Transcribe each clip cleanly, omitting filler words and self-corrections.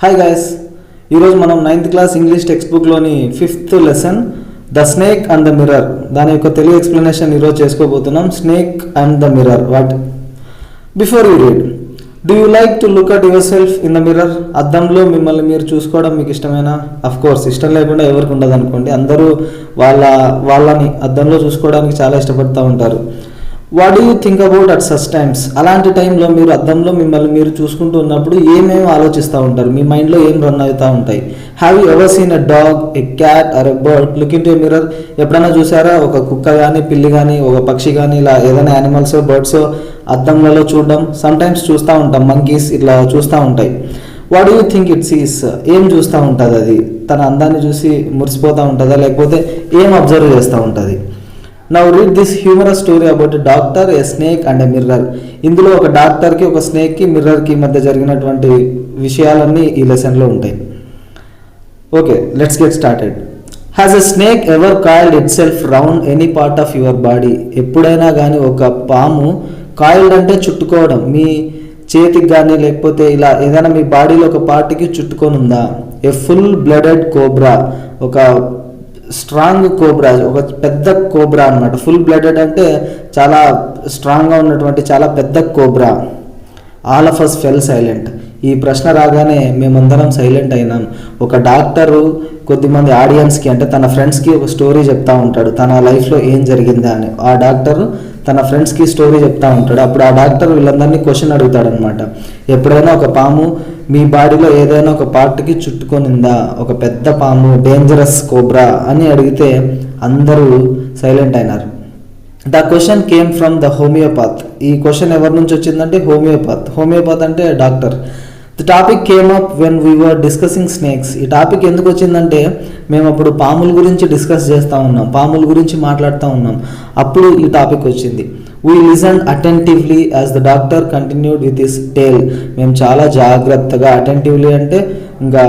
Hi guys, ఈరోజు మనం 9th class English text బుక్లోని 5th lesson the snake and the mirror దాని యొక్క తెలుగు ఎక్స్ప్లెనేషన్ ఈరోజు చేసుకోబోతున్నాం. Snake and the mirror. What before you read, do you like to look at yourself in the mirror? అద్దంలో మిమ్మల్ని మీరు చూసుకోవడం మీకు ఇష్టమేనా? అఫ్ కోర్స్, ఇష్టం లేకుండా ఎవరికి ఉండదు అనుకోండి. అందరూ వాళ్ళని అద్దంలో చూసుకోవడానికి చాలా ఇష్టపడుతూ ఉంటారు. What do you think about at such times? అలాంటి టైంలో మీరు అద్దంలో మిమ్మల్ని మీరు చూసుకుంటూ ఉన్నప్పుడు ఏమేమి ఆలోచిస్తూ ఉంటారు? మీ మైండ్లో ఏం రన్ అవుతూ ఉంటాయి? Have you ever seen a dog, a cat or a bird look into a mirror? ఎప్పుడైనా చూసారా ఒక కుక్క కానీ, పిల్లి కానీ, ఒక పక్షి కానీ, ఇలా ఏదైనా యానిమల్స్, బర్డ్స్ అద్దంలలో చూడడం? సమ్ టైమ్స్ చూస్తూ ఉంటాం, మంకీస్ ఇట్లా చూస్తూ ఉంటాయి. What do you think it Cs? ఏం చూస్తూ ఉంటుంది అది? తన అందాన్ని చూసి మురిసిపోతూ ఉంటుందా, లేకపోతే ఏం అబ్జర్వ్ చేస్తూ ఉంటుంది? Now read this humorous story about a doctor, a snake and a mirror. ఇందులో ఒక డాక్టర్కి, ఒక స్నేక్కి, మిర్రర్కి మధ్య జరిగినటువంటి విషయాలన్నీ ఈ లెసన్లో ఉంటాయి. Okay, let's get started. Has a snake ever coiled it self round any part of your body? ఎప్పుడైనా కానీ ఒక పాము, కాయిల్డ్ అంటే చుట్టుకోవడం, మీ చేతికి కానీ లేకపోతే ఇలా ఏదైనా మీ బాడీలో ఒక పార్ట్కి చుట్టుకొని ఉందా? ఏ ఫుల్ బ్లడెడ్ కోబ్రా, ఒక స్ట్రాంగ్ కోబ్రా, ఒక పెద్ద కోబ్రా అనమాట. ఫుల్ బ్లడెడ్ అంటే చాలా స్ట్రాంగ్గా ఉన్నటువంటి చాలా పెద్ద cobra. All of us fell silent. ఈ ప్రశ్న రాగానే మేమందరం సైలెంట్ అయినాం. ఒక డాక్టరు కొద్దిమంది ఆడియన్స్కి, అంటే తన ఫ్రెండ్స్కి ఒక స్టోరీ చెప్తా ఉంటాడు, తన లైఫ్లో ఏం జరిగిందా అని. ఆ డాక్టర్ తన ఫ్రెండ్స్కి స్టోరీ చెప్తా ఉంటాడు. అప్పుడు ఆ డాక్టర్ వీళ్ళందరినీ క్వశ్చన్ అడుగుతాడు అనమాట. ఎప్పుడైనా ఒక పాము మీ బాడీలో ఏదైనా ఒక పార్ట్కి చుట్టుకొనిందా? ఒక పెద్ద పాము, డేంజరస్ కోబ్రా అని అడిగితే అందరూ సైలెంట్ అయినారు. The question came from the homeopath. ఈ క్వశ్చన్ ఎవరి నుంచి వచ్చిందంటే హోమియోపాత్. హోమియోపాత్ అంటే doctor. The topic came up when we were discussing snakes. ఈ టాపిక్ ఎందుకు వచ్చిందంటే మేము అప్పుడు పాముల గురించి డిస్కస్ చేస్తూ ఉన్నాం, పాముల గురించి మాట్లాడుతూ ఉన్నాం. అప్పుడు ఈ టాపిక్ వచ్చింది. We listen attentively as the doctor continued with his tale. మేము చాలా జాగ్రత్తగా, అటెంటివ్లీ అంటే ఇంకా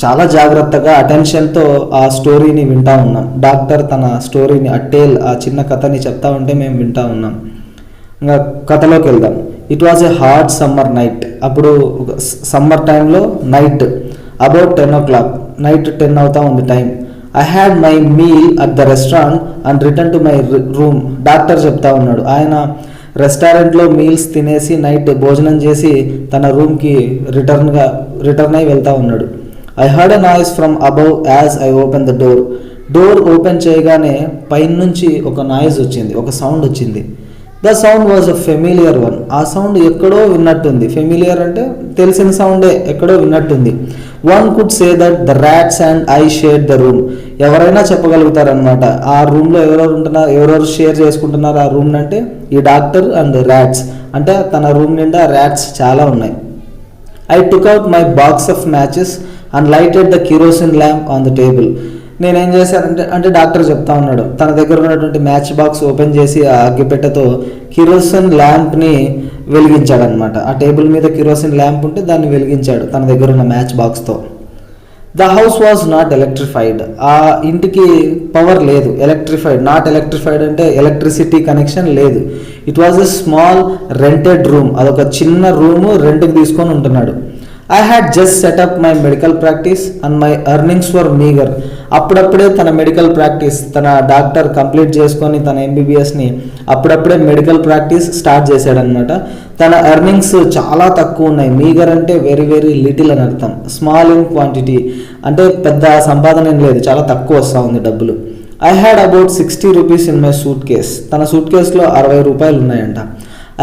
చాలా జాగ్రత్తగా, అటెన్షన్తో ఆ స్టోరీని వింటూ ఉన్నాం. డాక్టర్ తన స్టోరీని, ఆ టేల్, ఆ చిన్న కథని చెప్తా ఉంటే మేము వింటూ ఉన్నాం. ఇంకా కథలోకి వెళ్దాం. It was a hot summer night. అప్పుడు సమ్మర్ టైంలో నైట్ అబౌట్ 10 o'clock, నైట్ 10 అవుతా ఉంది time. I had my meal at the restaurant and return to my room. Doctor చెప్తా ఉన్నాడు. ఆయన రెస్టారెంట్లో మీల్స్ తినేసి, నైట్ భోజనం చేసి తన రూమ్కి రిటర్న్ అయి వెళ్తూ ఉన్నాడు. I heard a noise from above as I open the door. Door open చేయగానే పైనుంచి ఒక నాయిస్ వచ్చింది, ఒక సౌండ్ వచ్చింది. The sound was a familiar one. ఆ సౌండ్ ఎక్కడో విన్నట్టుంది. ఫెమిలియర్ అంటే తెలిసిన సౌండే, ఎక్కడో విన్నట్టుంది. One could say that the rats and I share the room. ఎవరైనా చెప్పగలుగుతారనమాట ఆ రూమ్లో ఎవరెవరు షేర్ చేసుకుంటున్నారు ఆ రూమ్ అంటే ఈ డాక్టర్ అండ్ ర్యాట్స్. అంటే తన రూమ్ నిండా ర్యాట్స్ చాలా ఉన్నాయి. I took out my box of matches and lighted the kerosene lamp on the table. నేనేం చేశానంటే, అంటే డాక్టర్ చెప్తా ఉన్నాడు, తన దగ్గర ఉన్నటువంటి మ్యాచ్ బాక్స్ ఓపెన్ చేసి ఆ అగ్గిపెట్టెతో కిరోసిన్ ల్యాంప్ని వెలిగించాడనమాట. ఆ టేబుల్ మీద కిరోసిన్ ల్యాంప్ ఉంటే దాన్ని వెలిగించాడు తన దగ్గర ఉన్న మ్యాచ్ బాక్స్తో. The house was not electrified. ఆ ఇంటికి పవర్ లేదు. ఎలక్ట్రిఫైడ్, నాట్ ఎలక్ట్రిఫైడ్ అంటే ఎలక్ట్రిసిటీ కనెక్షన్ లేదు. It was a small rented room. అదొక చిన్న రూము రెంట్కి తీసుకొని ఉంటున్నాడు. I had just set up my medical practice and my earnings were meagre. అప్పుడప్పుడే తన మెడికల్ ప్రాక్టీస్, తన డాక్టర్ కంప్లీట్ చేసుకొని తన ఎంబీబీఎస్ని అప్పుడప్పుడే మెడికల్ ప్రాక్టీస్ స్టార్ట్ చేశాడనమాట. తన ఎర్నింగ్స్ చాలా తక్కువ ఉన్నాయి. మీగర్ అంటే వెరీ వెరీ లిటిల్ అని అర్థం. స్మాల్ ఇన్ క్వాంటిటీ అంటే పెద్ద సంపాదన ఏం లేదు, చాలా తక్కువ వస్తూ ఉంది డబ్బులు. I had about 60 rupees in my suit case. తన సూట్ కేసులో 60 రూపాయలు ఉన్నాయంట.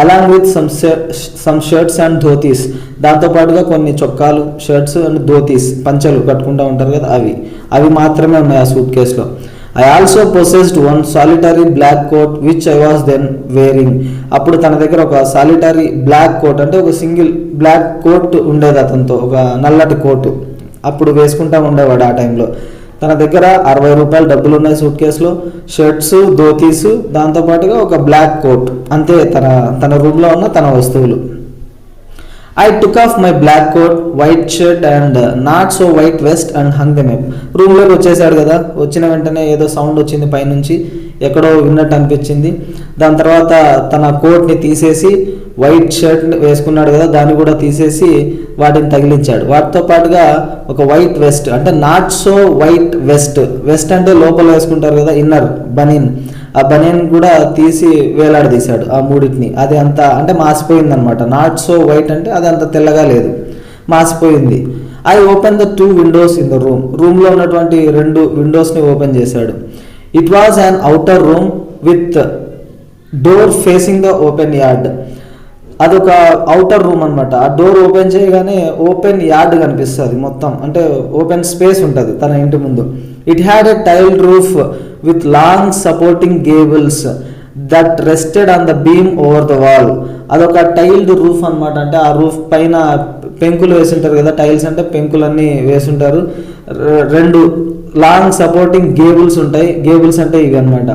Along with some shirts and dhotis. దాంతోపాటుగా కొన్ని చొక్కాలు, షర్ట్స్ అండ్ ధోతీస్, పంచలు కట్టుకుంటూ ఉంటారు కదా, అవి మాత్రమే ఉన్నాయి ఆ సూట్ కేసులో. I also possessed one solitary black coat which I was then wearing. అప్పుడు తన దగ్గర ఒక సాలిటరీ బ్లాక్ కోట్ అంటే ఒక సింగిల్ బ్లాక్ కోట్ ఉండేది అతనితో, ఒక నల్లటి కోటు అప్పుడు వేసుకుంటూ ఉండేవాడు ఆ టైంలో. తన దగ్గర 60 రూపాయలు డబ్బులు ఉన్నాయి సూట్ కేసులో, షర్ట్స్, ధోతీస్, దాంతోపాటుగా ఒక బ్లాక్ కోట్. అంతే తన రూమ్లో ఉన్న తన వస్తువులు. I took off my black coat, white shirt and not so white vest and hung them up. రూమ్లోకి వచ్చేసాడు కదా, వచ్చిన వెంటనే ఏదో సౌండ్ వచ్చింది పైనుంచి. ఎక్కడో విన్నట్టు అనిపించింది. దాని తర్వాత తన కోట్ని తీసేసి వైట్ షర్ట్ వేసుకున్నాడు కదా, దాన్ని కూడా తీసేసి వాటిని తగిలించాడు. వాటితో పాటుగా ఒక వైట్ వెస్ట్, అంటే నాట్ సో వైట్ వెస్ట్ అంటే లోపల వేసుకుంటారు కదా ఇన్నర్ బనీన్, ఆ బనీన్ కూడా తీసి వేలాడదీశాడు ఆ మూడింటిని. అది అంత అంటే మాసిపోయింది అనమాట. నాట్ సో వైట్ అంటే అది అంత తెల్లగా లేదు, మాసిపోయింది. I open the 2 windows in the రూమ్లో ఉన్నటువంటి 2 విండోస్ని ఓపెన్ చేశాడు. It was an outer room with door facing the open yard. అదొక అవుటర్ రూమ్ అనమాట. ఆ డోర్ ఓపెన్ చేయగానే ఓపెన్ యార్డ్ కనిపిస్తుంది మొత్తం, అంటే ఓపెన్ స్పేస్ ఉంటుంది తన ఇంటి ముందు. It had a tiled roof with long supporting gables that rested on the beam over the wall. అదొక టైల్డ్ రూఫ్ అనమాట. అంటే ఆ రూఫ్ పైన పెంకులు వేసుంటారు కదా, టైల్స్ అంటే పెంకులన్నీ వేసుంటారు. 2 లాంగ్ సపోర్టింగ్ గేబుల్స్ ఉంటాయి. గేబుల్స్ అంటే ఇవి అనమాట,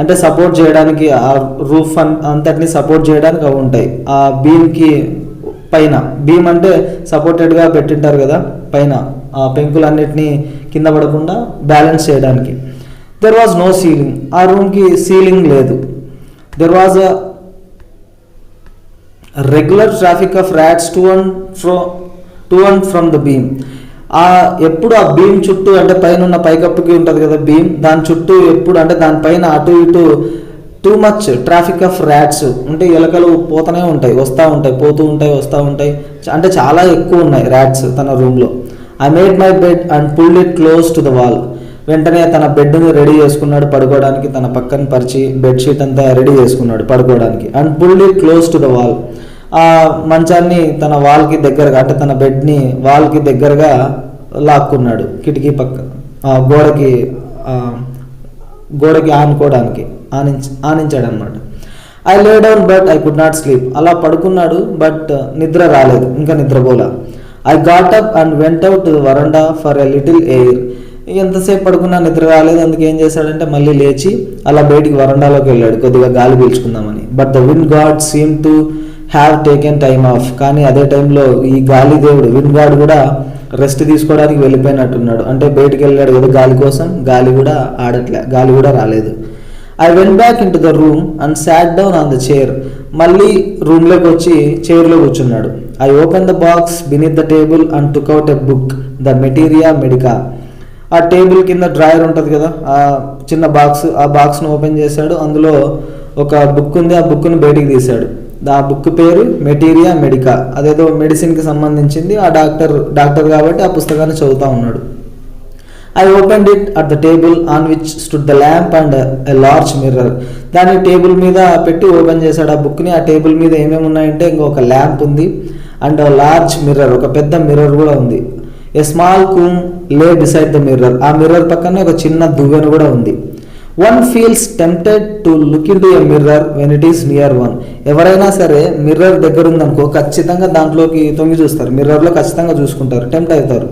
అంటే సపోర్ట్ చేయడానికి ఆ రూఫ్ అంతటిని సపోర్ట్ చేయడానికి అవి ఉంటాయి. ఆ బీమ్కి పైన, బీమ్ అంటే సపోర్టెడ్గా పెట్టింటారు కదా పైన, ఆ పెంకులన్నిటినీ కింద పడకుండా బ్యాలెన్స్ చేయడానికి. There was no ceiling. ఆ రూమ్కి సీలింగ్ లేదు. There was a regular traffic of rats to and from the beam. ఎప్పుడు ఆ బీమ్ చుట్టూ, అంటే పైన ఉన్న పైకప్పుకి ఉంటుంది కదా బీమ్, దాని చుట్టూ ఎప్పుడు అంటే దానిపైన అటు ఇటు too much traffic of rats, అంటే ఎలకలు పోతూనే ఉంటాయి, వస్తూ ఉంటాయి, పోతూ ఉంటాయి, వస్తూ ఉంటాయి, అంటే చాలా ఎక్కువ ఉన్నాయి ర్యాట్స్ తన రూమ్లో. I made my bed and pulled it close to the wall. వెంటనే తన బెడ్ని రెడీ చేసుకున్నాడు పడుకోవడానికి. తన పక్కన పరిచి బెడ్షీట్ అంతా రెడీ చేసుకున్నాడు పడుకోవడానికి. And pulled it close to the wall. ఆ మంచాన్ని తన వాల్కి దగ్గరగా, అంటే తన బెడ్ని వాల్కి దగ్గరగా లాక్కున్నాడు, కిటికీ పక్క గోడకి ఆనుకోవడానికి ఆనించాడు అనమాట. I lay down but I could not sleep. అలా పడుకున్నాడు, బట్ నిద్ర రాలేదు, ఇంకా నిద్రపోలా. I got up and went out to the veranda for a little air. ఎంతసేపు పడుకున్నా నిద్ర రాలేదు, అందుకే ఏం చేశాడంటే మళ్ళీ లేచి అలా బయటికి వరండాలోకి వెళ్ళాడు కొద్దిగా గాలి పీల్చుకుందామని. But the wind god seem to have taken time off. కానీ అదే టైంలో ఈ గాలి దేవుడు, విండ్ గాడ్ కూడా రెస్ట్ తీసుకోవడానికి వెళ్ళిపోయినట్టున్నాడు. అంటే బయటికి వెళ్ళాడు కదా గాలి కోసం, గాలి కూడా ఆడట్లే, గాలి కూడా రాలేదు. I went back in to the room and sat down on the chair. మళ్ళీ రూమ్లోకి వచ్చి చైర్లో కూర్చున్నాడు. I open the box beneath the table and took out a book, the materia medica. ఆ టేబుల్ కింద డ్రాయర్ ఉంటుంది కదా, ఆ చిన్న బాక్స్, ఆ బాక్స్ను ఓపెన్ చేశాడు. అందులో ఒక బుక్ ఉంది, ఆ బుక్ను బయటికి తీశాడు. ఆ బుక్ పేరు మెటీరియా మెడికా. అదేదో మెడిసిన్కి సంబంధించింది. ఆ డాక్టర్ కాబట్టి ఆ పుస్తకాన్ని చదువుతూ ఉన్నాడు. I opened it at the table on which stood the lamp and a large mirror. దాన్ని టేబుల్ మీద పెట్టి ఓపెన్ చేశాడు ఆ బుక్ని. ఆ టేబుల్ మీద ఏమేమి ఉన్నాయంటే ఇంకొక ల్యాంప్ ఉంది అండ్ లార్జ్ మిర్రర్, ఒక పెద్ద మిర్రర్ కూడా ఉంది. ఏ స్మాల్ కూమ్ లే బిసైడ్ ద మిర్రర్. ఆ మిర్రర్ పక్కనే ఒక చిన్న దువ్వెన కూడా ఉంది. One feels tempted to look into a mirror when it is near one. ఎవరైనా సరే మిర్రర్ దగ్గర ఉందనుకో ఖచ్చితంగా దాంట్లోకి తొంగి చూస్తారు, మిర్రర్లో ఖచ్చితంగా చూసుకుంటారు, టెంప్ట్ అవుతారు.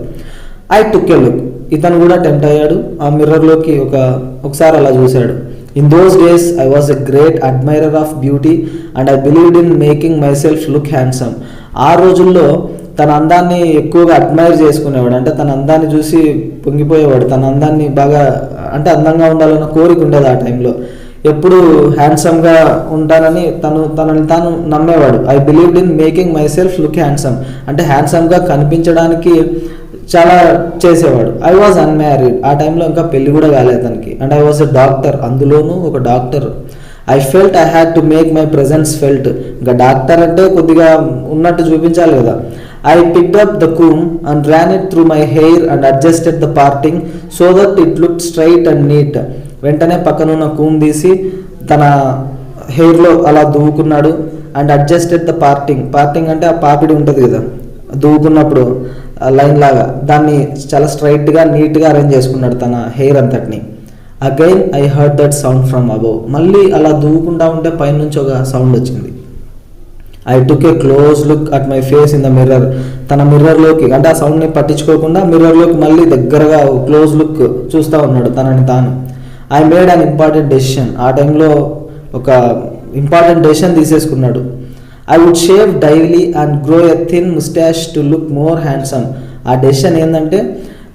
I took a look. ఇతను కూడా టెంప్ట్ అయ్యాడు, ఆ మిర్రర్లోకి ఒకసారి అలా చూశాడు. In those days I was a great admirer of beauty and I believed in making myself look handsome. ఆ రోజుల్లో తన అందాన్ని ఎక్కువగా అడ్మైర్ చేసుకునేవాడు, అంటే తన అందాన్ని చూసి పొంగిపోయేవాడు, తన అందాన్ని బాగా అంటే అందంగా ఉండాలన్న కోరిక ఉండేది ఆ టైంలో. ఎప్పుడు హ్యాండ్సమ్గా ఉంటానని తనని తాను నమ్మేవాడు. I believed in making myself look handsome, అంటే హ్యాండ్సమ్గా కనిపించడానికి చాలా చేసేవాడు. I was unmarried. ఆ టైంలో ఇంకా పెళ్లి కూడా కాలేదు తనకి. And I was a doctor, అందులోనూ ఒక doctor. I felt I had to make my presence felt. ఇంకా డాక్టర్ అంటే కొద్దిగా ఉన్నట్టు చూపించాలి కదా. I picked up the comb and ran it through my hair and adjusted the parting so that it looked straight and neat. వెంటనే పక్కనున్న Coombs తీసి తన హెయిర్లో అలా దువ్వుకున్నాడు. అండ్ అడ్జస్టెడ్ ద పార్టింగ్ అంటే ఆ పాపిడి ఉంటుంది కదా దువ్వుకున్నప్పుడు లైన్ లాగా, దాన్ని చాలా స్ట్రైట్గా నీట్గా అరేంజ్ చేసుకున్నాడు తన హెయిర్ అంతటిని. Again I heard that sound from above. మళ్ళీ అలా దువ్వుకుంటా ఉంటే పైనుంచి ఒక సౌండ్ వచ్చింది. I took A close look at my face in the mirror. తన మిర్రర్లోకి, అంటే ఆ సౌండ్ని పట్టించుకోకుండా మిర్రర్లోకి మళ్ళీ దగ్గరగా క్లోజ్ లుక్ చూస్తూ ఉన్నాడు తనని తాను. I made an important decision. ఆ టైంలో ఒక ఇంపార్టెంట్ డెసిషన్ తీసేసుకున్నాడు. I would shave daily and grow a thin moustache to look more handsome. ఆ డెసిషన్ ఏంటంటే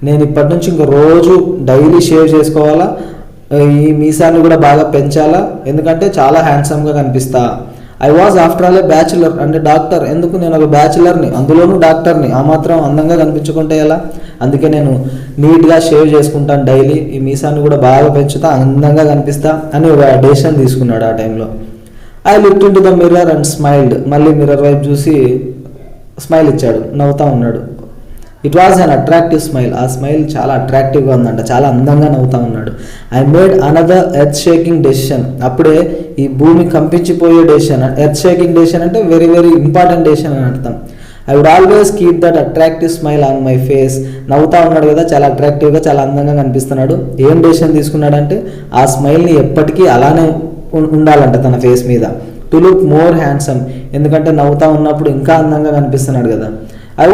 నేను ఇప్పటి నుంచి ఇంకో రోజు డైలీ షేవ్ చేసుకోవాలా, ఈ మీసాన్ని కూడా బాగా పెంచాలా, ఎందుకంటే చాలా హ్యాండ్సమ్గా కనిపిస్తా. I was after all A bachelor అంటే డాక్టర్, ఎందుకు నేను ఒక బ్యాచులర్ని, అందులోనూ డాక్టర్ని, ఆ మాత్రం అందంగా కనిపించుకుంటే ఎలా, అందుకే నేను నీట్గా షేవ్ చేసుకుంటాను డైలీ, ఈ మీసాన్ని కూడా బాగా పెంచుతా, అందంగా కనిపిస్తా అని ఒక డెసిషన్ తీసుకున్నాడు ఆ టైంలో. I looked into the mirror and smiled, మళ్ళీ మిర్రర్ వైపు చూసి స్మైల్ ఇచ్చాడు, నవ్వుతా ఉన్నాడు. It was an attractive smile, ఆ స్మైల్ చాలా అట్రాక్టివ్గా ఉందంట, చాలా అందంగా నవ్వుతా ఉన్నాడు. I made another earth shaking decision, అప్పుడే ఈ భూమి కంపించిపోయే డెసిషన్. ఎర్త్ షేకింగ్ డెసిషన్ అంటే వెరీ వెరీ ఇంపార్టెంట్ డెసిషన్ అని అర్థం. I would always keep that attractive smile on my face, నవ్వుతా ఉన్నాడు కదా, చాలా అట్రాక్టివ్గా చాలా అందంగా కనిపిస్తున్నాడు. ఏం డెసిషన్ తీసుకున్నాడంటే ఆ స్మైల్ని ఎప్పటికీ అలానే ఉండాలంట తన ఫేస్ మీద. టు లుక్ మోర్ హ్యాండ్సమ్, ఎందుకంటే నవ్వుతా ఉన్నప్పుడు ఇంకా అందంగా కనిపిస్తున్నాడు కదా. I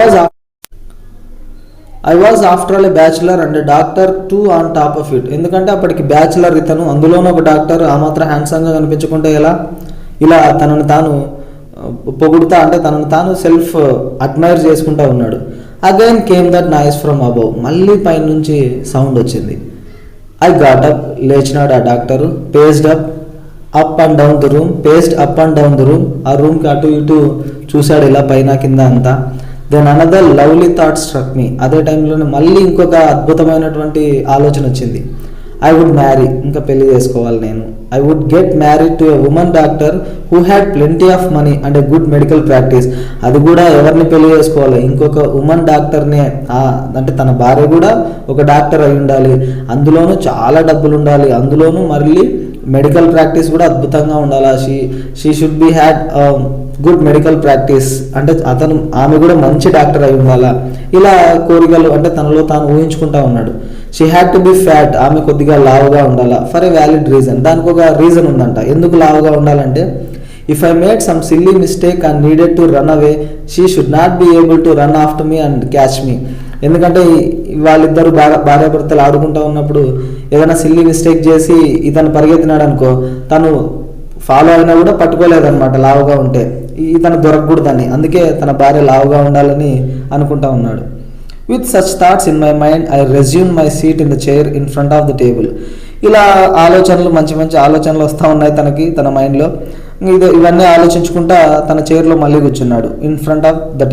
was after all A bachelor and doctor two on top of it, ఎందుకంటే అప్పటికి బ్యాచులర్ ఇతను, అందులోనూ ఒక డాక్టర్, ఆ మాత్రం హ్యాండ్సమ్గా కనిపించుకుంటే ఎలా, ఇలా తనను తాను పొగుడుతా అంటే తనను తాను సెల్ఫ్ అడ్మైర్ చేసుకుంటా ఉన్నాడు. Again came that noise from above, మళ్ళీ పైనుంచి సౌండ్ వచ్చింది. ఐ గాట్ అప్, లేచినాడు ఆ doctor. Paced up and down the room, paced up and down the room, ఆ రూమ్కి అటు ఇటు చూశాడు ఇలా పైన కింద అంతా. Then another lovely thought struck me, అదే టైంలోనే మళ్ళీ ఇంకొక అద్భుతమైనటువంటి ఆలోచన వచ్చింది. ఐ వుడ్ మ్యారీ, ఇంకా పెళ్లి చేసుకోవాలి నేను. I would get married to a woman doctor who had plenty of money and a good medical practice, అది కూడా ఎవరిని పెళ్లి చేసుకోవాలి, ఇంకొక ఉమెన్ డాక్టర్నే, అంటే తన భార్య కూడా ఒక డాక్టర్ అయి ఉండాలి, అందులోనూ చాలా డబ్బులు ఉండాలి, అందులోనూ మళ్ళీ మెడికల్ ప్రాక్టీస్ కూడా అద్భుతంగా ఉండాలి. She should be had good medical practice, అంటే ఆమె కూడా మంచి డాక్టర్ అయి ఉండాలా, ఇలా కోరికలు అంటే తనలో తాను ఊహించుకుంటా ఉన్నాడు. She had to be fat, ఆమె కొద్దిగా లావుగా ఉండాలా, ఫర్ ఎ వ్యాలిడ్ రీజన్, దానికి ఒక రీజన్ ఉందంట ఎందుకు లావుగా ఉండాలంటే, if I made some silly mistake and needed to run away, she should not be able to run after me and catch మీ, ఎందుకంటే వాళ్ళిద్దరు భార్యాభర్తలు ఆడుకుంటూ ఉన్నప్పుడు ఏదైనా సిల్లీ మిస్టేక్ చేసి ఇతను పరిగెత్తినాడు అనుకో, తను ఫాలో అయినా కూడా పట్టుకోలేదన్నమాట లావుగా ఉంటే, ఇతను దొరకకూడదని, అందుకే తన భార్య లావుగా ఉండాలని అనుకుంటా ఉన్నాడు. With such thoughts in my mind I resume my seat in the chair in front of the table, ఇలా ఆలోచనలు మంచి మంచి ఆలోచనలు వస్తూ ఉన్నాయి తన మైండ్లో. ఇవన్నీ ఆలోచించుకుంటా తన చైర్లో మళ్ళీ కూర్చున్నాడు. In front of the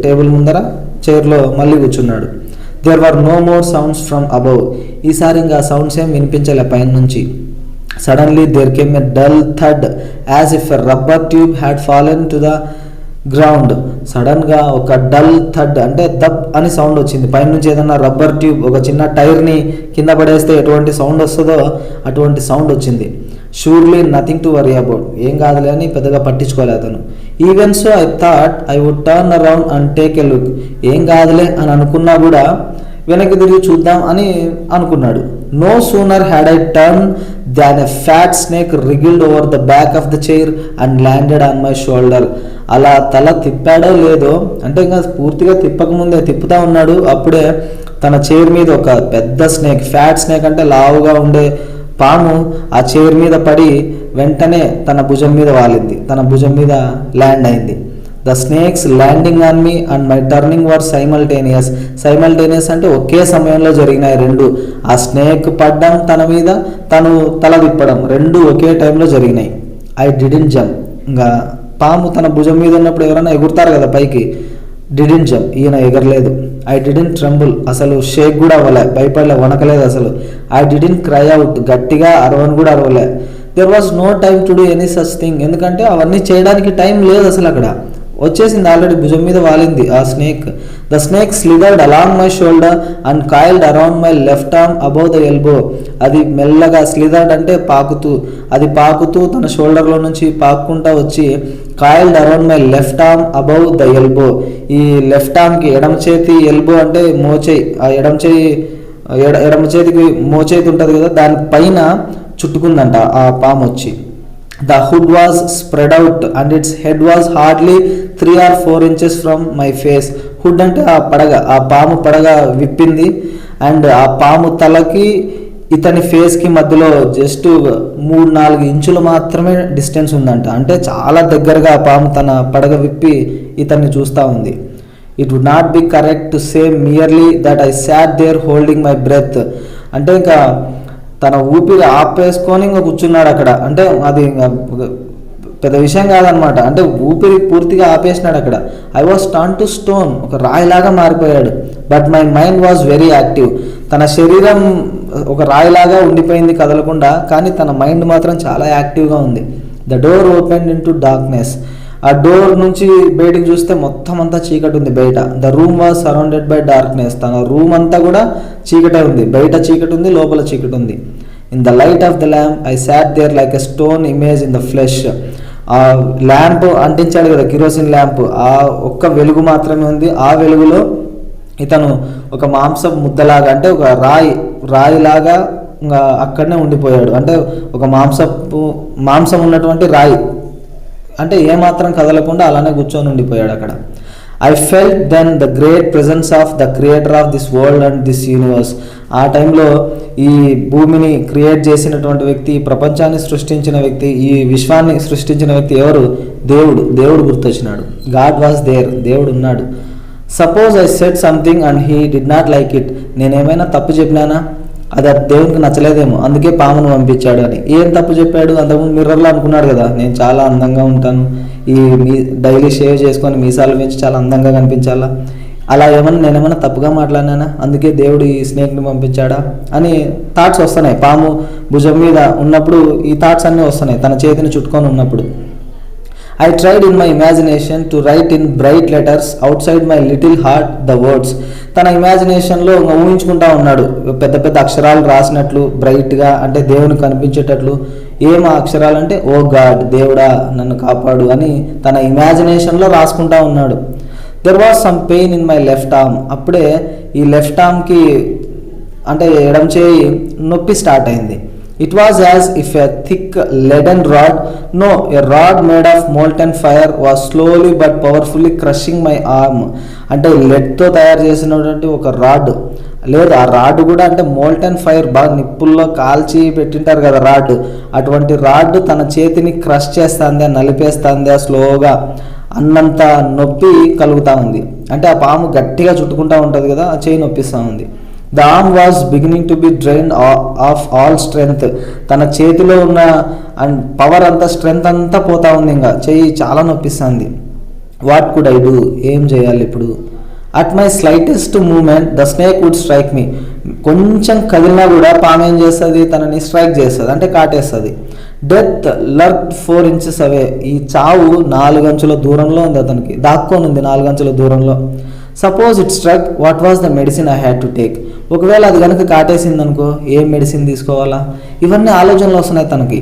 table ముందర చైర్లో మళ్ళీ కూర్చున్నాడు. There were no more sounds from above, ఈసారి ఇంకా సౌండ్స్ ఏం వినిపించలే పైన నుంచి. Suddenly there came a dull thud as if a rubber tube had fallen to the ground, సడన్గా ఒక డల్ థడ్ అంటే దబ్ అని సౌండ్ వచ్చింది. పైనుంచి ఏదన్నా రబ్బర్ ట్యూబ్ ఒక చిన్న టైర్ని కింద పడేస్తే ఎటువంటి సౌండ్ వస్తుందో అటువంటి సౌండ్ వచ్చింది. Surely nothing to worry about, ఏం కాదులే అని పెద్దగా పట్టించుకోలేదు అతను. Even so I thought I would turn around and take a look, ఏం కాదులే అని అనుకున్నా కూడా వెనక్కి తిరిగి చూద్దాం అని అనుకున్నాడు. No sooner had I turn than a fat snake wriggled over the back of the chair and landed on my shoulder, అలా తల తిప్పాడో లేదో, అంటే ఇంకా పూర్తిగా తిప్పకముందే తిప్పుతా ఉన్నాడు, అప్పుడే తన చైర్ మీద ఒక పెద్ద స్నేక్, ఫ్యాట్ స్నేక్ అంటే లావుగా ఉండే పాము ఆ చైర్ మీద పడి వెంటనే తన భుజం మీద వాలింది, తన భుజం మీద ల్యాండ్ అయింది. The snakes landing on me and my turning were simultaneous, simultaneous అంటే ఒకే సమయంలో జరిగినాయి రెండు, ఆ స్నేక్ పడ్డం తన మీద, తను తల తిప్పడం, రెండు ఒకే టైంలో జరిగినాయి. ఐ డిడెంట్ జంప్, ఇంకా పాము తన భుజం మీద ఉన్నప్పుడు ఎవరైనా ఎగురుతారు కదా పైకి, డిడెంట్ జంప్, ఈయన ఎగరలేదు. ఐ డిడెంట్ ట్రంబుల్, అసలు షేక్ కూడా అవ్వలే, భయపడలే, వణకలేదు అసలు. ఐ డిడెంట్ క్రై అవుట్, గట్టిగా అరవని కూడా అరవలే. There was no time to do any such thing, ఎందుకంటే అవన్నీ చేయడానికి టైం లేదు అసలు, అక్కడ వచ్చేసింది ఆల్రెడీ, భుజం మీద వాలింది ఆ snake. The snake slithered along my shoulder and coiled around my left arm above the elbow, అది మెల్లగా, స్లిదర్డ్ అంటే పాకుతూ, అది పాకుతూ తన షోల్డర్లో నుంచి పాక్కుంటా వచ్చి coiled around my left arm above the elbow, ఈ లెఫ్ట్ ఆర్మ్కి ఎడమ చేతి, ఎల్బో అంటే మోచేయి, ఆ ఎడమ చేతికి మోచేతి ఉంటుంది కదా, దానిపైన చుట్టుకుందంట ఆ పాము వచ్చి. The hood was spread out and its head was hardly 3 or 4 inches from my face. Hood అంటే ఆ పడగ, ఆ పాము పడగ విప్పింది, అండ్ ఆ పాము తలకి ఇతని ఫేస్కి మధ్యలో జస్ట్ 3-4 ఇంచులు మాత్రమే డిస్టెన్స్ ఉందంట, అంటే చాలా దగ్గరగా ఆ పాము తన పడగ విప్పి ఇతన్ని చూస్తూ ఉంది. It would not be correct to say merely that I sat there holding my breath, అంటే ఇంకా తన ఊపిరి ఆపేసుకొని ఇంకా కూర్చున్నాడు అక్కడ. అంటే అది పెద్ద విషయం కాదనమాట. అంటే ఊపిరి పూర్తిగా ఆపేసినాడు అక్కడ. I was turn to stone, ఒక రాయిలాగా మారిపోయాడు. But my mind was very active. తన శరీరం ఒక రాయిలాగా ఉండిపోయింది కదలకుండా, కానీ తన మైండ్ మాత్రం చాలా యాక్టివ్గా ఉంది. The door open in to darkness. ఆ డోర్ నుంచి బయటకు చూస్తే మొత్తం అంతా చీకటి ఉంది బయట. The room was surrounded by darkness. తన రూమ్ అంతా కూడా చీకటే ఉంది, బయట చీకటి ఉంది, లోపల చీకటి ఉంది. In the light of the lamp I sat there like a stone image in the flesh. ఆ ల్యాంప్ అంటించాడు కదా, కిరోసిన్ ల్యాంప్, ఆ ఒక్క వెలుగు మాత్రమే ఉంది. ఆ వెలుగులో ఇతను ఒక మాంసం ముద్దలాగా, అంటే ఒక రాయిలాగా అక్కడనే ఉండిపోయాడు. అంటే ఒక మాంసం ఉన్నటువంటి రాయి, అంటే ఏమాత్రం కదలకుండా అలానే కూర్చొని ఉండిపోయాడు అక్కడ. I felt then the great presence of the creator of this world and this universe. ఆ టైంలో ఈ భూమిని క్రియేట్ చేసినటువంటి వ్యక్తి, ఈ ప్రపంచాన్ని సృష్టించిన వ్యక్తి, ఈ విశ్వాన్ని సృష్టించిన వ్యక్తి ఎవరు? దేవుడు గుర్తొచ్చినాడు. గాడ్ వాజ్ దేర్, దేవుడు ఉన్నాడు. Suppose I said something and he did not like it. నేనేమైనా తప్పు చెప్పినానా? అది దేవునికి నచ్చలేదేమో, అందుకే పామును పంపించాడు అని. ఏం తప్పు చెప్పాడు? అంతకుముందు మిర్రర్లో అనుకున్నాడు కదా, నేను చాలా అందంగా ఉంటాను, డైలీ షేవ్ చేసుకొని మీసాలు పెంచి చాలా అందంగా కనిపించాలా, అలా నేనేమైనా తప్పుగా మాట్లాడినానా, అందుకే దేవుడు ఈ స్నేక్ని పంపించాడా అని థాట్స్ వస్తున్నాయి. పాము భుజం మీద ఉన్నప్పుడు ఈ థాట్స్ అన్నీ వస్తున్నాయి, తన చేతిని చుట్టుకొని ఉన్నప్పుడు. I tried in my imagination to write in bright letters outside my little heart the words. తన ఇమాజినేషన్లో ఊహించుకుంటా ఉన్నాడు, పెద్ద పెద్ద అక్షరాలు రాసినట్లు బ్రైట్గా, అంటే దేవుని కనిపించేటట్లు. ఏం అక్షరాలు అంటే ఓ గాడ్, దేవుడా నన్ను కాపాడు అని తన ఇమాజినేషన్లో రాసుకుంటా ఉన్నాడు. There was some pain in my left arm. అప్పుడే ఈ లెఫ్ట్ ఆర్మ్కి, అంటే ఎడం చేయి నొప్పి స్టార్ట్ అయింది. It was as if a thick leaden rod, no, a rod made of molten fire was slowly but powerfully crushing my arm. అంటే లెడ్తో తయారు చేసినటువంటి ఒక రాడ్, లేదు ఆ రాడ్ కూడా అంటే మోల్టెన్ ఫైర్, బాగా నిప్పుల్లో కాల్చి పెట్టింటారు కదా రాడ్, అటువంటి రాడ్ తన చేతిని క్రష్ చేస్తుందా, నలిపేస్తుందా స్లోగా అన్నంత నొప్పి కలుగుతూ ఉంది. అంటే ఆ పాము గట్టిగా చుట్టుకుంటూ ఉంటుంది కదా, ఆ చేయి నొప్పిస్తూ ఉంది. The arm was beginning to be drained of all strength. తన చేతిలో ఉన్న పవర్ అంతా, స్ట్రెంగ్త్ అంతా పోతా ఉంది, ఇంకా చెయ్యి చాలా నొప్పిస్తుంది. What could I do? ఏం చేయాలి ఇప్పుడు? At my slightest moment the snake would strike me. కొంచెం కదిలినా కూడా పాము ఏం చేస్తుంది? తనని స్ట్రైక్ చేస్తుంది, అంటే కాటేస్తుంది. Death lurked 4 inches away. ఈ చావు 4 అంచుల దూరంలో ఉంది, అతనికి దాక్కొని ఉంది 4 అంచుల దూరంలో. Suppose it struck, what was the medicine I had to take. ఒకవేళ అది కనుక కాటేసింది అనుకో, ఏం మెడిసిన్ తీసుకోవాలా, ఇవన్నీ ఆలోచనలు వస్తున్నాయి తనకి.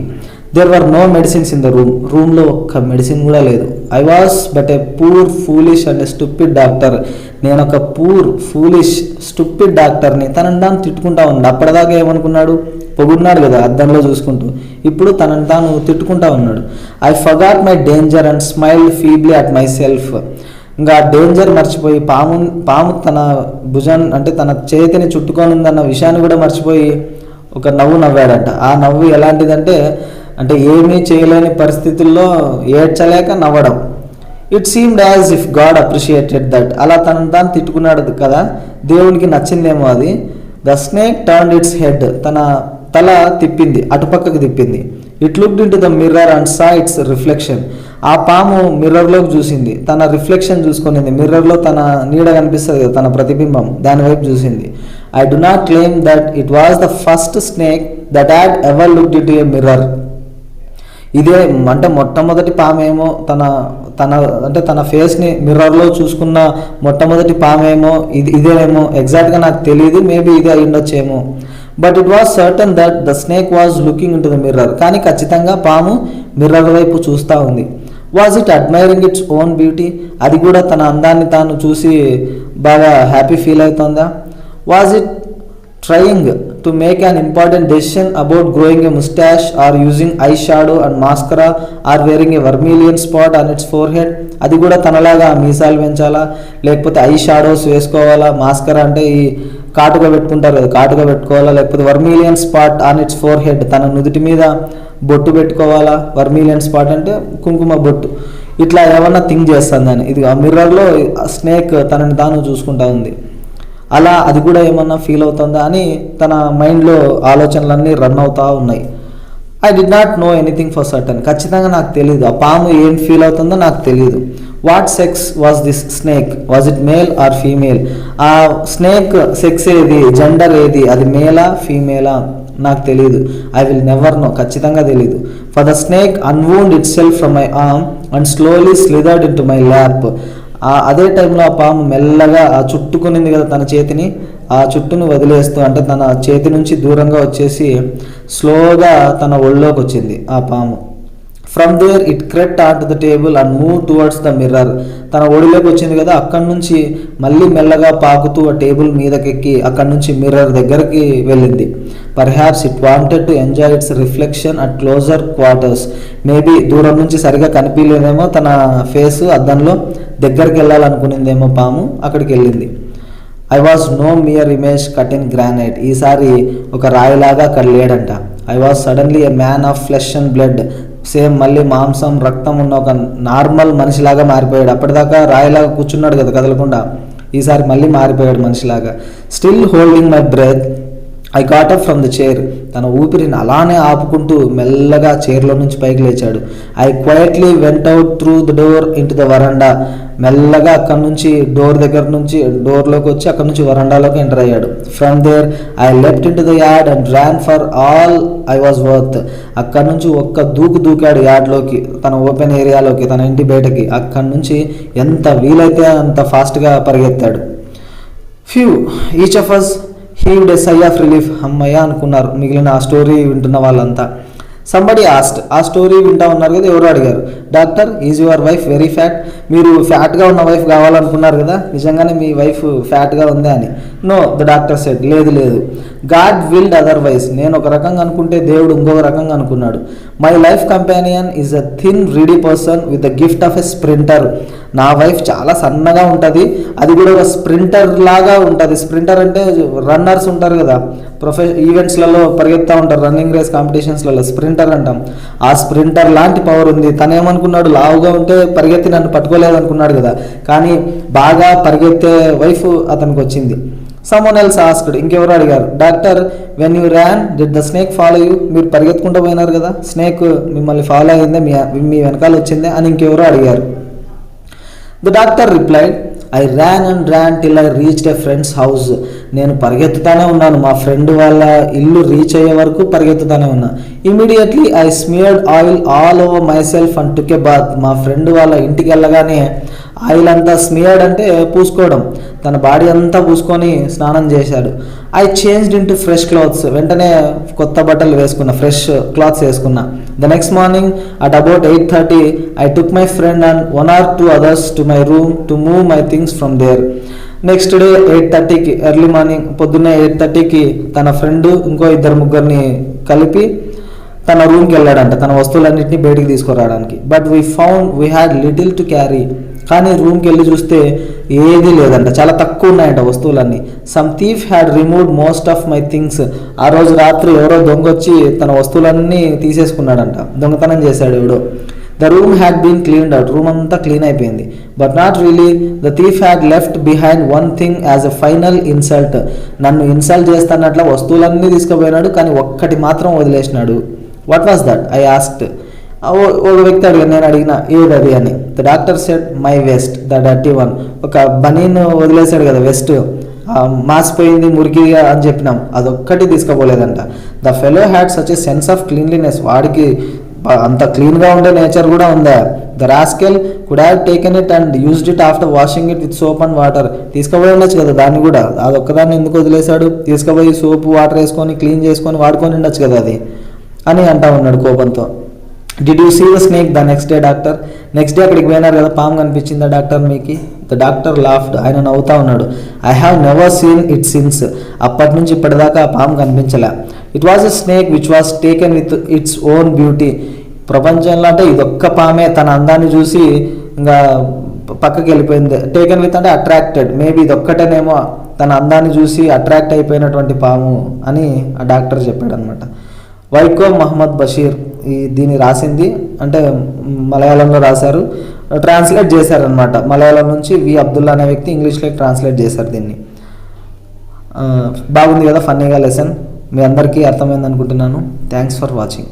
There were no medicines in the రూమ్లో ఒక్క మెడిసిన్ కూడా లేదు. I was but a poor foolish and stupid doctor. నేను ఒక పూర్ ఫూలిష్ స్టూపిడ్ డాక్టర్ని. తనని తాను తిట్టుకుంటా ఉన్నాడు. అప్పటిదాకా ఏమనుకున్నాడు? పొగున్నాడు కదా అద్దంలో చూసుకుంటూ, ఇప్పుడు తనని తాను తిట్టుకుంటా ఉన్నాడు. I forgot my danger and smiled feebly at myself. ఇంకా డేంజర్ మర్చిపోయి, పాము తన భుజం, అంటే తన చేతిని చుట్టుకొని ఉందన్న విషయాన్ని కూడా మర్చిపోయి ఒక నవ్వు నవ్వాడట. ఆ నవ్వు ఎలాంటిదంటే, అంటే ఏమీ చేయలేని పరిస్థితుల్లో ఏడ్చలేక నవ్వడం. It seemed as if God appreciated that. అలా తనను తాను తిట్టుకున్నాడు కదా, దేవునికి నచ్చిందేమో అది. The snake turned it's head. తన తల తిప్పింది, అటుపక్కకి తిప్పింది. It looked into the mirror and saw it's reflection. ఆ పాము మిర్రర్లోకి చూసింది, తన రిఫ్లెక్షన్ చూసుకునింది. మిర్రర్లో తన నీడ కనిపిస్తుంది కదా, తన ప్రతిబింబం, దాని వైపు చూసింది. I do not claim that it was the first snake that had ever looked in to a mirror. ఇదే అంటే మొట్టమొదటి పామేమో, తన ఫేస్ని మిర్రర్లో చూసుకున్న మొట్టమొదటి పామేమో ఇదేమో, ఎగ్జాక్ట్గా నాకు తెలియదు, మేబీ ఇదే అయి ఉండొచ్చేమో. But it was certain that the snake was looking into the mirror. కానీ ఖచ్చితంగా పాము మిర్రర్ వైపు చూస్తూ ఉంది. Was it admiring its own beauty? అది కూడా తన అందాన్ని తాను చూసి బాగా హ్యాపీ ఫీల్ అవుతుందా? Was it trying to make an important decision about growing a moustache or using eye shadow and mascara or wearing a vermilion spot on its forehead? అది కూడా తనలాగా మీసాలు పెంచాలా, లేకపోతే ఐ షాడోస్ వేసుకోవాలా, మాస్కరా అంటే ఈ కాటుగా పెట్టుకుంటారు కదా, కాటుగా పెట్టుకోవాలా, లేకపోతే వర్మిలియన్ spot on its four head, తన నుదుటి మీద బొట్టు పెట్టుకోవాలా. వర్మిలియన్ స్పాట్ అంటే కుంకుమ బొట్టు. ఇట్లా ఏమన్నా థింక్ చేస్తుందని. ఇది ఆ మిర్రర్లో స్నేక్ తనని తాను చూసుకుంటా ఉంది. అలా అది కూడా ఏమన్నా ఫీల్ అవుతుందా అని తన మైండ్లో ఆలోచనలన్నీ రన్ అవుతూ ఉన్నాయి. I did not know anything for certain. ఖచ్చితంగా నాకు తెలియదు ఆ పాము ఏం ఫీల్ అవుతుందో నాకు తెలియదు. What sex was this snake, was it male or female? ఆ స్నేక్ సెక్స్ ఏది, జెండర్ ఏది, అది మేలా ఫీమేలా నాకు తెలియదు. ఐ విల్ నెవర్ నో, ఖచ్చితంగా తెలియదు. For the snake unwound itself from my arm and slowly slithered into my lap. అదే టైంలో ఆ పాము మెల్లగా ఆ చుట్టుకునింది కదా తన చేతిని, ఆ చుట్టును వదిలేస్తూ అంటే తన చేతి నుంచి దూరంగా వచ్చేసి స్లోగా తన ఒళ్ళోకి వచ్చింది ఆ పాము. From there it crept onto the table and move towards the mirror. తన ఒడిలోకి వచ్చింది కదా, అక్కడి నుంచి మళ్ళీ మెల్లగా పాకుతూ ఆ టేబుల్ మీదకెక్కి అక్కడి నుంచి మిర్రర్ దగ్గరికి వెళ్ళింది. Perhaps it wanted to enjoy its reflection at closer quarters. Maybe దూరం నుంచి సరిగా కనిపించలేదేమో తన ఫేస్ అద్దంలో, దగ్గరికి వెళ్ళాలనుకునిందేమో పాము, అక్కడికి వెళ్ళింది. I was no mere image cut in granite. ఈసారి ఒక రాయిలాగా అక్కడ లేడంట. I was suddenly a man of flesh and blood. Same మళ్ళీ మాంసం రక్తం ఉన్న ఒక నార్మల్ మనిషిలాగా మారిపోయాడు. అప్పటిదాకా రాయిలాగా కూర్చున్నాడు కదా కదలకుండా, ఈసారి మళ్ళీ మారిపోయాడు మనిషిలాగా. Still holding my breath I got up from the chair. తన ఊపిరిని అలానే ఆపుకుంటూ మెల్లగా చైర్లో నుంచి పైకి లేచాడు. I quietly went out through the door into the veranda. మెల్లగా అక్కడి నుంచి డోర్ దగ్గర నుంచి డోర్లోకి వచ్చి అక్కడి నుంచి వరండాలోకి ఎంటర్ అయ్యాడు. From there I left into the yard and ran for all I was worth. అక్కడి నుంచి ఒక్క దూకాడు యార్డ్లోకి, తన ఓపెన్ ఏరియాలోకి, తన ఇంటి బయటకి. అక్కడి నుంచి ఎంత వీలైతే అంత ఫాస్ట్గా పరిగెత్తాడు. Phew each of us heaved a sigh of relief. అమ్మయ్య అనుకున్నారు మిగిలిన ఆ స్టోరీ వింటున్న వాళ్ళంతా. సంబడి ఆస్ట్, ఆ స్టోరీ వింటా ఉన్నారు కదా, ఎవరు అడిగారు, doctor is your wife very fat? మీరు ఫ్యాట్గా ఉన్న వైఫ్ కావాలనుకున్నారు కదా, నిజంగానే మీ వైఫ్ ఫ్యాట్గా ఉందా అని. నో, ద డాక్టర్ సెడ్, లేదు, గాడ్ విల్డ్ అదర్వైజ్. నేను ఒక రకంగా అనుకుంటే దేవుడు ఇంకొక రకంగా అనుకున్నాడు. My life companion is a thin reedy person with the gift of a sprinter. నా వైఫ్ చాలా సన్నగా ఉంటుంది, అది కూడా ఒక స్ప్రింటర్ లాగా ఉంటుంది. స్ప్రింటర్ అంటే రన్నర్స్ ఉంటారు కదా, ఈవెంట్స్లలో పరిగెత్తా ఉంటారు, రన్నింగ్ రేస్ కాంపిటీషన్స్లలో, స్ప్రింటర్ అంటాం. ఆ స్ప్రింటర్ లాంటి పవర్ ఉంది. తను ఏమనుకున్నాడు, లావుగా ఉంటే పరిగెత్తి నన్ను పట్టుకోలేదు అనుకున్నాడు కదా, కానీ బాగా పరిగెత్తే వైఫ్ అతనికి వచ్చింది. సమ్వన్ ఎల్స్ ఆస్క్డ్, ఇంకెవరు అడిగారు, doctor when you ran did the snake follow you? మీరు పరిగెత్తుకుంటూ పోయినారు కదా, స్నేక్ మిమ్మల్ని ఫాలో అయిందే, మీ వెనకాల వచ్చిందే అని ఇంకెవరో అడిగారు. The doctor replied, I ran and ran till I reached a friend's house. నేను పరిగెత్తుతానే ఉన్నాను, మా ఫ్రెండ్ వాళ్ళ ఇల్లు రీచ్ అయ్యే వరకు పరిగెత్తుతానే ఉన్నా. Immediately I smeared oil all over myself and took a bath. మా ఫ్రెండ్ వాళ్ళ ఇంటికి వెళ్ళగానే ఆయిల్ అంతా, స్మియర్డ్ అంటే పూసుకోవడం, తన బాడీ అంతా పూసుకొని స్నానం చేశాడు. I changed into fresh clothes. వెంటనే కొత్త బట్టలు వేసుకున్నా, ఫ్రెష్ క్లాత్స్ వేసుకున్నా. The next morning at about 8:30 I took my friend and 1 or 2 others to my room to move my things from there. Next day 8:30కి, early morning పొద్దున్నే 8:30కి తన friend ఇంకో 2-3 కలిపి తన రూమ్కి వెళ్ళాడంట, తన వస్తువులన్నింటినీ బయటికి తీసుకురావడానికి. But we had little to carry. కానీ రూమ్కి వెళ్ళి చూస్తే ఏదీ లేదంట, చాలా తక్కువ ఉన్నాయంట వస్తువులన్నీ. Some thief had removed most of my things. ఆ రోజు రాత్రి ఎవరో దొంగ వచ్చి తన వస్తువులన్నీ తీసేసుకున్నాడంట, దొంగతనం చేశాడు ఎవడో. The room had been cleaned out. Room అంతా క్లీన్ అయిపోయింది. But not really. The thief had left behind one thing as a final insult. నన్ను ఇన్సల్ట్ చేస్తానట్ల వస్తువులన్నీ తీసుకుపోయినాడు, కానీ ఒక్కటి మాత్రం వదిలేసినాడు. What was that? I asked. ఒక వ్యక్తి అడిగాను, నేను అడిగిన ఏదది అని. The doctor said, my vest, the dirty one. ఒక బనీన్ వదిలేశాడు కదా వెస్ట్, మాసిపోయింది మురికిగా అని చెప్పినాం, అదొక్కటి తీసుకుపోలేదంట. The fellow had such a sense of cleanliness. వాడికి అంత క్లీన్గా ఉండే నేచర్ కూడా ఉందా? The rascal could have taken it and used it after washing it with soap and water. తీసుకుపోయి ఉండొచ్చు కదా దాన్ని కూడా, అదొక్కదాన్ని ఎందుకు వదిలేశాడు? తీసుకుపోయి సోపు వాటర్ వేసుకొని క్లీన్ చేసుకొని వాడుకొని ఉండొచ్చు కదా అది అని అంటా ఉన్నాడు కోపంతో. Did you see the snake the next day doctor? Next day అక్కడికి పోయినారు కదా, పాము కనిపించిందా డాక్టర్ మీకు? The doctor laughed. ఆయన నవ్వుతా ఉన్నాడు. I have never seen it since. అప్పటి నుంచి ఇప్పటిదాకా ఆ పాము కనిపించలే. It was a snake which was taken with its own beauty. ప్రపంచంలో అంటే ఇదొక్క పామే తన అందాన్ని చూసి ఇంకా పక్కకి వెళ్ళిపోయింది. టేకెన్ విత్ అంటే అట్రాక్టెడ్. మేబీ ఇదొక్కటేనేమో తన అందాన్ని చూసి అట్రాక్ట్ అయిపోయినటువంటి పాము అని ఆ డాక్టర్ చెప్పాడు అనమాట. వైకో మహమ్మద్ బషీర్ దీన్ని రాసింది, అంటే మలయాళంలో రాశారు, ట్రాన్స్లేట్ చేశారనమాట. మలయాళం నుంచి వి అబ్దుల్లా అనే వ్యక్తి ఇంగ్లీష్లోకి ట్రాన్స్లేట్ చేశారు దీన్ని. బాగుంది కదా ఫన్నీగా లెసన్, మీ అందరికీ అర్థమైంది అనుకుంటున్నాను. Thanks for watching.